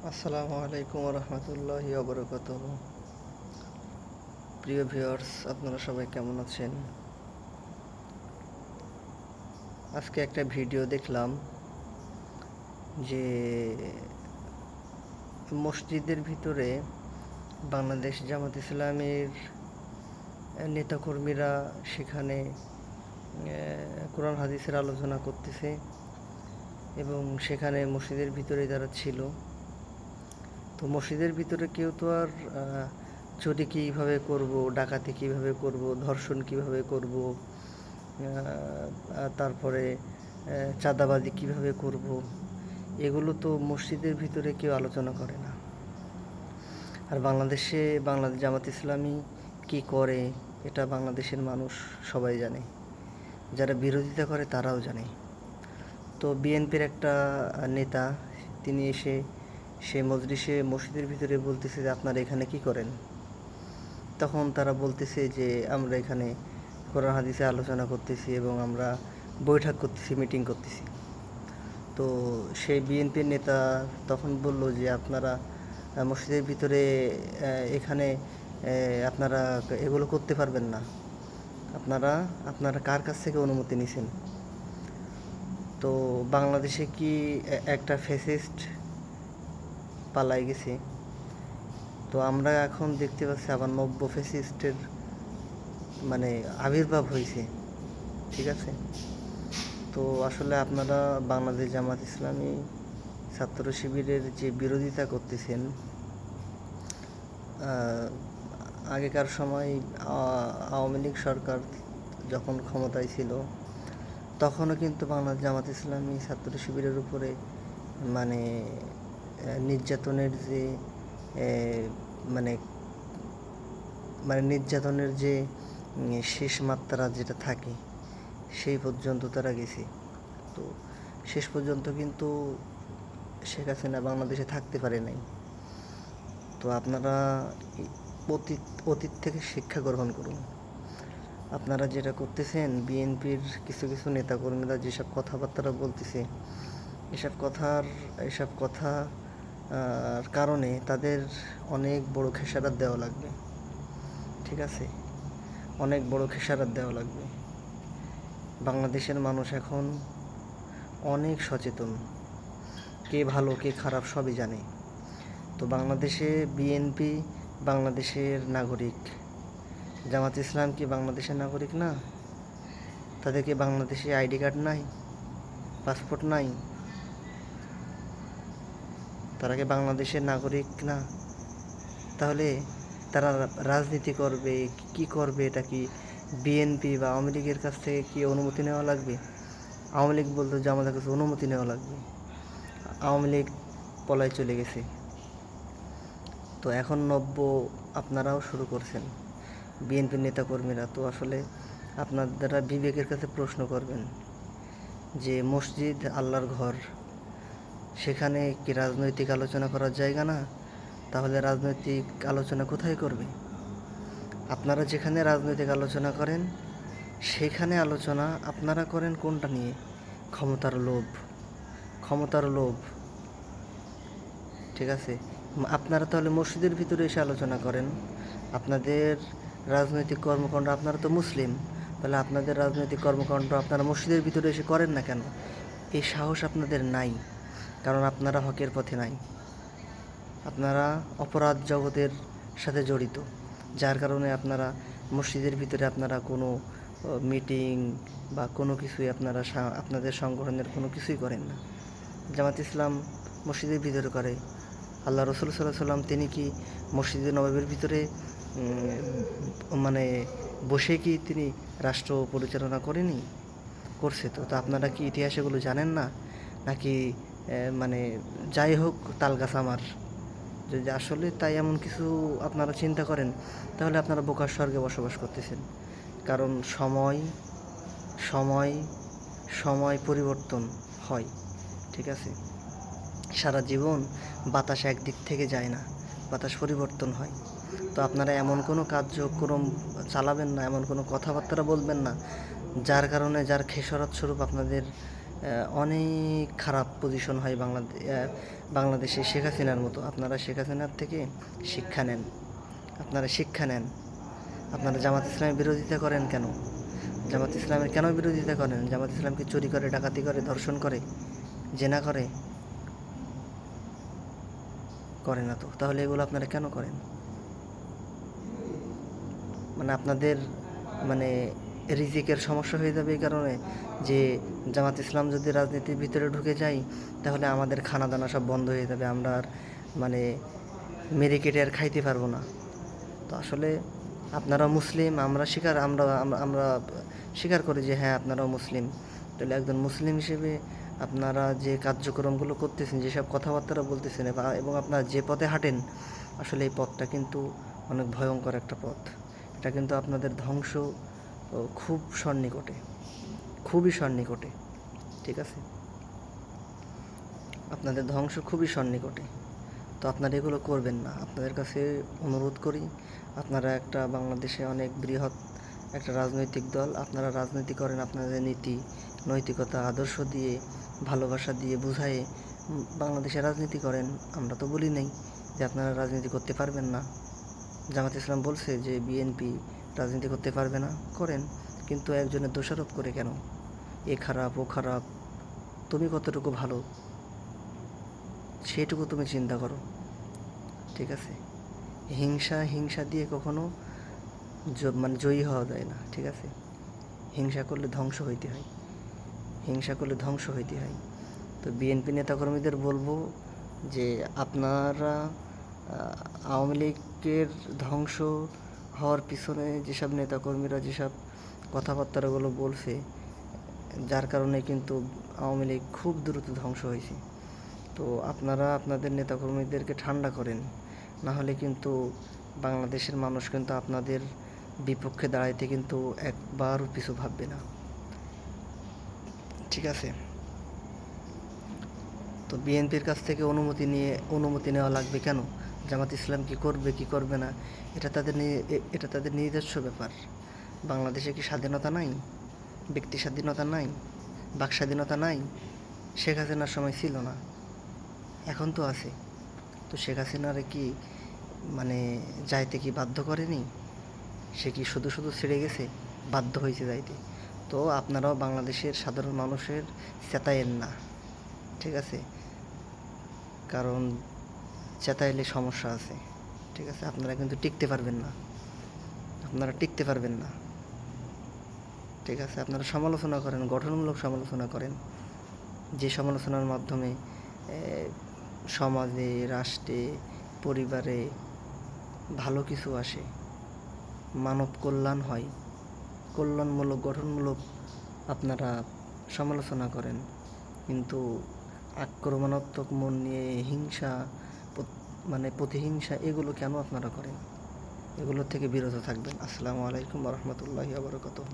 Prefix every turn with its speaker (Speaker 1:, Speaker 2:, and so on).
Speaker 1: আসসালামু আলাইকুম রহমতুল্লাহি ওবরাকাতুহ। প্রিয় ভিউয়ার্স, আপনারা সবাই কেমন আছেন? আজকে একটা ভিডিও দেখলাম যে মসজিদের ভিতরে বাংলাদেশ জামাত ইসলামীর নেতাকর্মীরা সেখানে কোরআন হাদিসের আলোচনা করতেছে এবং সেখানে মসজিদের ভিতরে যারা ছিল, তো মসজিদের ভিতরে কেউ তো আর চুরি কীভাবে করব, ডাকাতি কীভাবে করব, ধর্ষণ কীভাবে করব, তারপরে চাঁদাবাজি কীভাবে করব, এগুলো তো মসজিদের ভিতরে কেউ আলোচনা করে না। আর বাংলাদেশ জামাত ইসলামী কী করে এটা বাংলাদেশের মানুষ সবাই জানে, যারা বিরোধিতা করে তারাও জানে। তো বিএনপির একটা নেতা, তিনি এসে সে মসজিদের ভিতরে বলতেছে যে আপনারা এখানে কি করেন? তখন তারা বলতেছে যে আমরা এখানে কোরআন হাদিসে আলোচনা করতেছি এবং আমরা বৈঠক করতেছি, মিটিং করতেছি। তো সেই বিএনপির নেতা তখন বলল যে আপনারা মসজিদের ভিতরে এখানে আপনারা এগুলো করতে পারবেন না, আপনারা কার কাছ থেকে অনুমতি নিছেন? তো বাংলাদেশে কি একটা ফ্যাসিস্ট পালাই গেছে? তো আমরা এখন দেখতে পাচ্ছি আবার নব্য ফ্যাসিস্টের মানে আবির্ভাব হয়েছে। ঠিক আছে, তো আসলে আপনারা বাংলাদেশ জামাত ইসলামী ছাত্র শিবিরের যে বিরোধিতা করতেছেন, আগেকার সময় আওয়ামী লীগ সরকার যখন ক্ষমতায় ছিল তখনও কিন্তু বাংলাদেশ জামাত ইসলামী ছাত্র শিবিরের উপরে মানে নির্যাতনের যে মানে মানে নির্যাতনের যে শেষ মাত্রা যেটা থাকে সেই পর্যন্ত তারা গেছে। তো শেষ পর্যন্ত কিন্তু শেখ হাসিনা বাংলাদেশে থাকতে পারে নাই। তো আপনারা অতীত থেকে শিক্ষা গ্রহণ করুন। আপনারা যেটা করতেছেন, বিএনপির কিছু নেতাকর্মীরা যেসব কথাবার্তা বলতেছে, এসব কথার কারণে তাদের অনেক বড় খেসারত দেওয়া লাগবে। ঠিক আছে, অনেক বড় খেসারত দেওয়া লাগবে। বাংলাদেশের মানুষ এখন অনেক সচেতন, কে ভালো কে খারাপ সবই জানে। তো বাংলাদেশে বিএনপি বাংলাদেশের নাগরিক, জামাত ইসলাম কি বাংলাদেশের নাগরিক না? তাদেরকে বাংলাদেশে আইডি কার্ড নাই, পাসপোর্ট নাই? তারা কি বাংলাদেশের নাগরিক না? তাহলে তারা রাজনীতি করবে কি করবে? এটা কি বিএনপি বা আওয়ামী লীগের কাছ থেকে কি অনুমতি নেওয়া লাগবে? আওয়ামী লীগ বলতো যে আমাদের কাছে অনুমতি নেওয়া লাগবে। আওয়ামী লীগ পলায় চলে গেছে। তো এখন নব্য আপনারাও শুরু করছেন, বিএনপির নেতাকর্মীরা। তো আসলে আপনারা বিবেকের কাছে প্রশ্ন করবেন যে মসজিদ আল্লাহর ঘর, সেখানে কি রাজনৈতিক আলোচনা করার জায়গা না? তাহলে রাজনৈতিক আলোচনা কোথায় করবে? আপনারা যেখানে রাজনৈতিক আলোচনা করেন সেখানে আলোচনা আপনারা করেন কোনটা নিয়ে? ক্ষমতার লোভ। ঠিক আছে, আপনারা তাহলে মসজিদের ভিতরে এসে আলোচনা করেন। আপনাদের রাজনৈতিক কর্মকাণ্ড, আপনারা তো মুসলিম, তাহলে আপনাদের রাজনৈতিক কর্মকাণ্ড আপনারা মসজিদের ভিতরে এসে করেন না কেন? এই সাহস আপনাদের নাই, কারণ আপনারা হকের পথে নাই। আপনারা অপরাধ জগতের সাথে জড়িত, যার কারণে আপনারা মসজিদের ভিতরে আপনারা কোনো মিটিং বা কোনো কিছুই আপনাদের সংগঠনের কোনো কিছুই করেন না। জামাত ইসলাম মসজিদের ভিতরে করে। আল্লাহ রসুল সাল্লাল্লাহু আলাইহি ওয়াসাল্লাম তিনি কি মসজিদে নববীর ভিতরে মানে বসে কি তিনি রাষ্ট্র পরিচালনা করেনি? করছে। তো আপনারা কি ইতিহাস এগুলো জানেন না নাকি? মানে যাই হোক, তালগাছ আমার। যদি আসলে তাই এমন কিছু আপনারা চিন্তা করেন, তাহলে আপনারা বোকার স্বর্গে বসবাস করতেছেন। কারণ সময় সময় পরিবর্তন হয়। ঠিক আছে, সারা জীবন বাতাস একদিক থেকে যায় না, বাতাস পরিবর্তন হয়। তো আপনারা এমন কোনো কার্যক্রম চালাবেন না, এমন কোনো কথাবার্তা বলবেন না যার কারণে, যার খেসারত স্বরূপ আপনাদের অনেক খারাপ পজিশন হয় বাংলাদেশে শেখ হাসিনার মতো। আপনারা শেখ হাসিনার থেকে শিক্ষা নেন, আপনারা শিক্ষা নেন। আপনারা জামাত ইসলামের বিরোধিতা করেন কেন? জামাত ইসলামের কেন বিরোধিতা করেন? জামাত ইসলামকে চুরি করে, ডাকাতি করে, ধর্ষণ করে, জেনা করে? করে না তো, তাহলে এগুলো আপনারা কেন করেন? মানে আপনাদের মানে রিজিকের সমস্যা হয়ে যাবে এই কারণে যে জামাত ইসলাম যদি রাজনীতির ভিতরে ঢুকে যায় তাহলে আমাদের খানা দানা সব বন্ধ হয়ে যাবে, আমরা আর মানে মেরে কেটে আর খাইতে পারবো না। তো আসলে আপনারা মুসলিম, আমরা স্বীকার করি যে হ্যাঁ আপনারাও মুসলিম। তাহলে একজন মুসলিম হিসেবে আপনারা যে কার্যক্রমগুলো করতেছেন, যেসব কথাবার্তা বলতেছেন এবং আপনারা যে পথে হাঁটেন, আসলে এই পথটা কিন্তু অনেক ভয়ঙ্কর একটা পথ। এটা কিন্তু আপনাদের ধ্বংস খুব সন্নিকটে, খুবই সন্নিকটে। ঠিক আছে, আপনাদের ধ্বংস খুবই সন্নিকটে। তো আপনারা এগুলো করবেন না। আপনাদের কাছে অনুরোধ করি, আপনারা একটা বাংলাদেশে অনেক বৃহৎ একটা রাজনৈতিক দল, আপনারা রাজনীতি করেন আপনাদের নীতি, নৈতিকতা, আদর্শ দিয়ে, ভালোবাসা দিয়ে বুঝায়ে বাংলাদেশে রাজনীতি করেন। আমরা তো বলি নাই যে আপনারা রাজনীতি করতে পারবেন না। জামাত ইসলাম বলছে যে বিএনপি রাজনীতি করতে পারবে না, করেন। কিন্তু একজনের দোষারোপ করে কেন? এ খারাপ, ও খারাপ, তুমি কতটুকু ভালো সেটুকু তুমি চিন্তা করো। ঠিক আছে, হিংসা দিয়ে কখনো মানে জয়ী হওয়া যায় না। ঠিক আছে, হিংসা করলে ধ্বংস হইতে হয়, হিংসা করলে ধ্বংস হইতে হয়। তো বিএনপি নেতাকর্মীদের বলবো যে আপনারা আওয়ামী লীগের ধ্বংস হওয়ার পিছনে যেসব নেতাকর্মীরা যেসব কথাবার্তাগুলো বলছে, যার কারণে কিন্তু আওয়ামী লীগ খুব দ্রুত ধ্বংস হয়েছে। তো আপনারা আপনাদের নেতাকর্মীদেরকে ঠান্ডা করেন, না হলে কিন্তু বাংলাদেশের মানুষ কিন্তু আপনাদের বিপক্ষে দাঁড়াইতে কিন্তু একবারও পিছু ভাববে না। ঠিক আছে, তো বিএনপির কাছ থেকে অনুমতি নেওয়া লাগবে কেন? জামাত ইসলাম কি করবে কি করবে না এটা তাদের নিজস্ব ব্যাপার। বাংলাদেশে কি স্বাধীনতা নাই? ব্যক্তি স্বাধীনতা নাই? বাক স্বাধীনতা নাই? শেখ হাসিনার সময় ছিল না, এখন তো আছে। তো শেখ হাসিনারে কি মানে যাইতে কি বাধ্য করেনি? সে কি শুধু শুধু ছেড়ে গেছে? বাধ্য হয়েছে যাইতে। তো আপনারাও বাংলাদেশের সাধারণ মানুষের চেতায়েন না। ঠিক আছে, কারণ চেতাইলে সমস্যা আছে। ঠিক আছে, আপনারা কিন্তু টিকতে পারবেন না, আপনারা টিকতে পারবেন না। ঠিক আছে, আপনারা সমালোচনা করেন, গঠনমূলক সমালোচনা করেন, যে সমালোচনার মাধ্যমে সমাজে, রাষ্ট্রে, পরিবারে ভালো কিছু আসে, মানব কল্যাণ হয়, কল্যাণমূলক, গঠনমূলক আপনারা সমালোচনা করেন। কিন্তু আক্রমণাত্মক মন নিয়ে হিংসা, মানে প্রতিহিংসা, এগুলো কেন আপনারা করেন? এগুলোর থেকে বিরত থাকবেন। আসসালামু আলাইকুম ওয়া রাহমাতুল্লাহি ওয়া বারাকাতুহু।